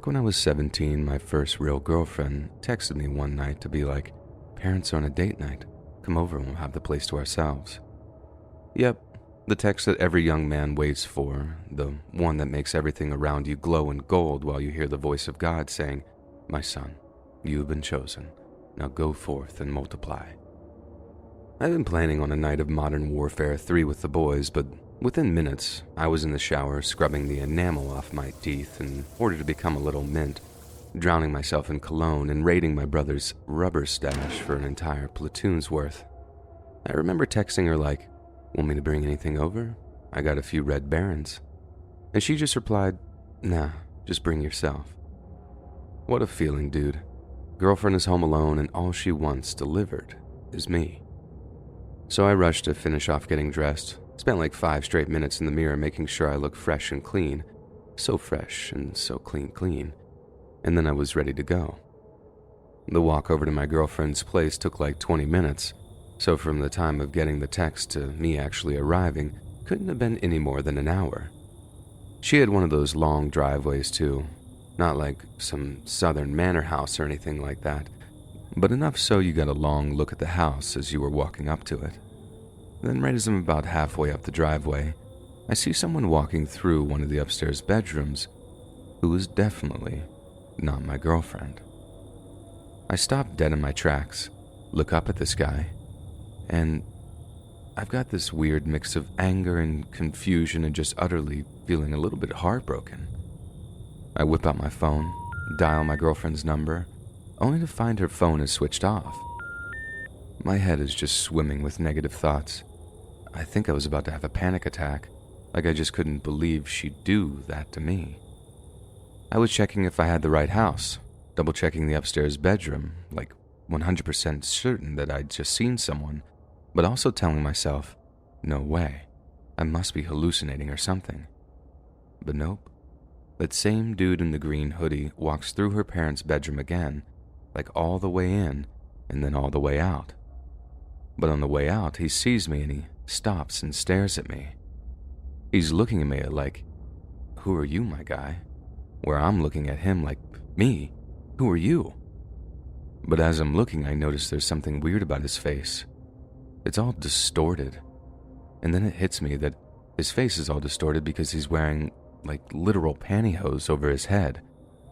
Back when I was 17, my first real girlfriend texted me one night to be like, "Parents are on a date night. Come over and we'll have the place to ourselves." Yep, the text that every young man waits for, the one that makes everything around you glow in gold while you hear the voice of God saying, "My son, you have been chosen. Now go forth and multiply." I've been planning on a night of Modern Warfare 3 with the boys, but within minutes, I was in the shower scrubbing the enamel off my teeth in order to become a little mint, drowning myself in cologne and raiding my brother's rubber stash for an entire platoon's worth. I remember texting her like, "Want me to bring anything over? I got a few Red Barons." And she just replied, "Nah, just bring yourself." What a feeling, dude. Girlfriend is home alone and all she wants delivered is me. So I rushed to finish off getting dressed, spent like 5 straight minutes in the mirror making sure I look fresh and clean. So fresh and so clean. And then I was ready to go. The walk over to my girlfriend's place took like 20 minutes, so from the time of getting the text to me actually arriving, couldn't have been any more than an hour. She had one of those long driveways too, not like some southern manor house or anything like that, but enough so you got a long look at the house as you were walking up to it. Then right as I'm about halfway up the driveway, I see someone walking through one of the upstairs bedrooms who was definitely not my girlfriend. I stop dead in my tracks, look up at this guy, and I've got this weird mix of anger and confusion and just utterly feeling a little bit heartbroken. I whip out my phone, dial my girlfriend's number, only to find her phone is switched off. My head is just swimming with negative thoughts. I think I was about to have a panic attack, like I just couldn't believe she'd do that to me. I was checking if I had the right house, double-checking the upstairs bedroom, like 100% certain that I'd just seen someone, but also telling myself, no way, I must be hallucinating or something. But nope. That same dude in the green hoodie walks through her parents' bedroom again, like all the way in and then all the way out. But on the way out, he sees me and he stops and stares at me. He's looking at me like, "Who are you, my guy?" Where I'm looking at him like, "Me? Who are you?" But as I'm looking, I notice there's something weird about his face. It's all distorted. And then it hits me that his face is all distorted because he's wearing like literal pantyhose over his head,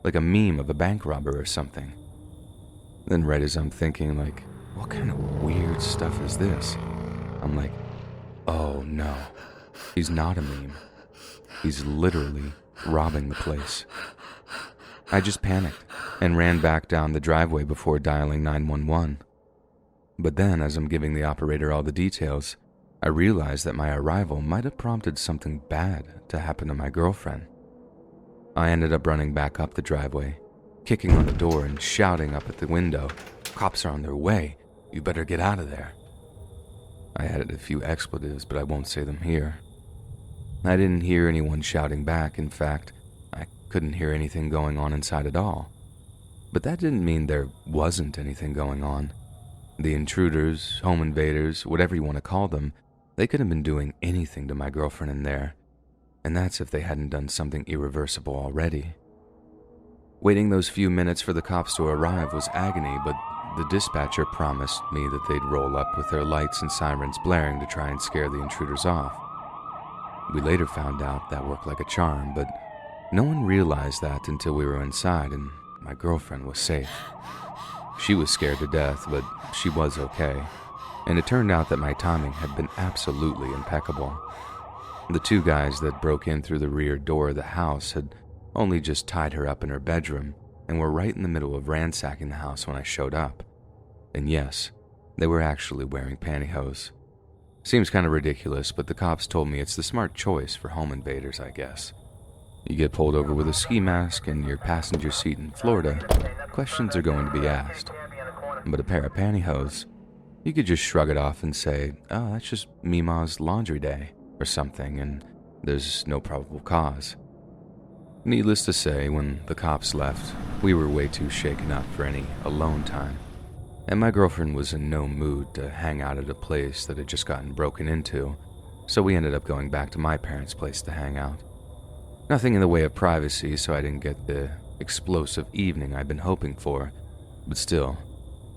like a meme of a bank robber or something. Then right as I'm thinking like, what kind of weird stuff is this? I'm like, oh no, he's not a meme. He's literally robbing the place. I just panicked and ran back down the driveway before dialing 911. But then as I'm giving the operator all the details, I realized that my arrival might have prompted something bad to happen to my girlfriend. I ended up running back up the driveway, kicking on the door and shouting up at the window, "Cops are on their way. You better get out of there." I added a few expletives, but I won't say them here. I didn't hear anyone shouting back. In fact, I couldn't hear anything going on inside at all. But that didn't mean there wasn't anything going on. The intruders, home invaders, whatever you want to call them, they could have been doing anything to my girlfriend in there. And that's if they hadn't done something irreversible already. Waiting those few minutes for the cops to arrive was agony, but the dispatcher promised me that they'd roll up with their lights and sirens blaring to try and scare the intruders off. We later found out that worked like a charm, but no one realized that until we were inside and my girlfriend was safe. She was scared to death, but she was okay, and it turned out that my timing had been absolutely impeccable. The 2 guys that broke in through the rear door of the house had only just tied her up in her bedroom and were right in the middle of ransacking the house when I showed up. And yes, they were actually wearing pantyhose. Seems kind of ridiculous, but the cops told me it's the smart choice for home invaders, I guess. You get pulled over with a ski mask in your passenger seat in Florida, questions are going to be asked. But a pair of pantyhose, you could just shrug it off and say, "Oh, that's just Mima's laundry day," or something, and there's no probable cause. Needless to say, when the cops left, we were way too shaken up for any alone time, and my girlfriend was in no mood to hang out at a place that had just gotten broken into, so we ended up going back to my parents' place to hang out. Nothing in the way of privacy, so I didn't get the explosive evening I'd been hoping for, but still,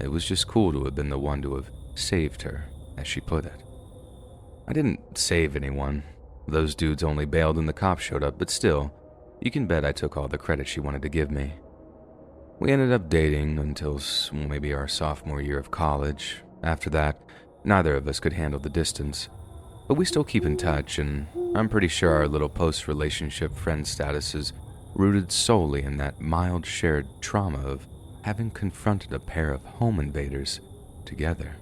it was just cool to have been the one to have saved her, as she put it. I didn't save anyone. Those dudes only bailed when the cops showed up, but still, you can bet I took all the credit she wanted to give me. We ended up dating until maybe our sophomore year of college. After that, neither of us could handle the distance, but we still keep in touch, and I'm pretty sure our little post-relationship friend status is rooted solely in that mild shared trauma of having confronted a pair of home invaders together.